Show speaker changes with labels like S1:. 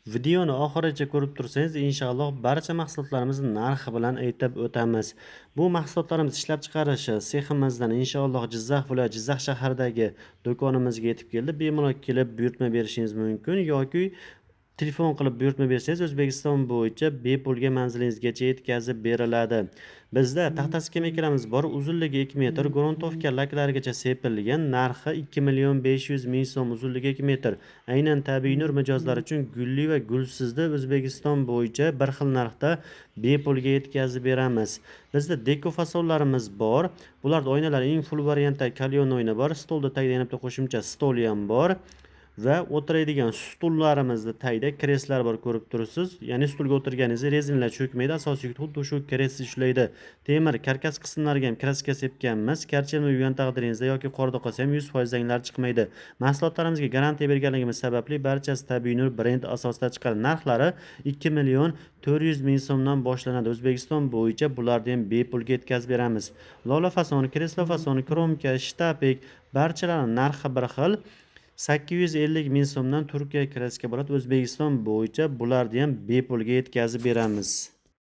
S1: Videoni oxirigacha ko'rib tursangiz, inshaalloh barcha mahsulotlarimizni narxi bilan aytib o'tamiz. Bu mahsulotlarimiz ishlab chiqarishi seximizdan inshaalloh Jizzax viloyati Jizzax shahridagi do'konimizga yetib keldi. Bemalol kelib buyurtma berishingiz mumkin yoki telefon qilib buyurtma bersangiz O'zbekiston bo'yicha bepulga manzilingizgacha yetkazib beriladi. Bizda taxta skameykalarimiz bor, uzunligi 2 metr, gruntовка laklarigacha sepilgan, narxi 2.500.000 so'm, uzunligi 2 metr. Aynan tabiiy nur mijozlari uchun gulli va gulsizda O'zbekiston bo'yicha bir xil narxda bepulga yetkazib beramiz. Bizda deko fasonlarimiz bor. Bularda oynalar eng full variantda kalyon oyna bor, stolda tagida yana bitta qo'shimcha stol ham bor. Va o'tiradigan stullarimizda tagida kreslar bor, ko'rib turibsiz. Ya'ni stulga o'tirganingizda rezinlar cho'kmaydi, asosiy xuddi shu kres ishlaydi. Temir karkas qismlariga ham kraska sepganmiz. Karchelma yuvgan taqdiringizda yoki qorda qolsa ham 100% zanglar chiqmaydi. Mahsulotlarimizga garantiya berganligimiz sababli barchasi tabiiy nur brend asosida chiqadi. Narxlari 2.400.000 so'mdan boshlanadi. O'zbekiston bo'yicha bularni ham bepulga yetkazib beramiz. Lola fasoni, kreslo fasoni, kromka, shtapik barchalarining narxi bir xil. 850.000 so'mdan Turkiya kraska bo'ladi. O'zbekiston bo'yicha bularni ham bepulga yetkazib beramiz.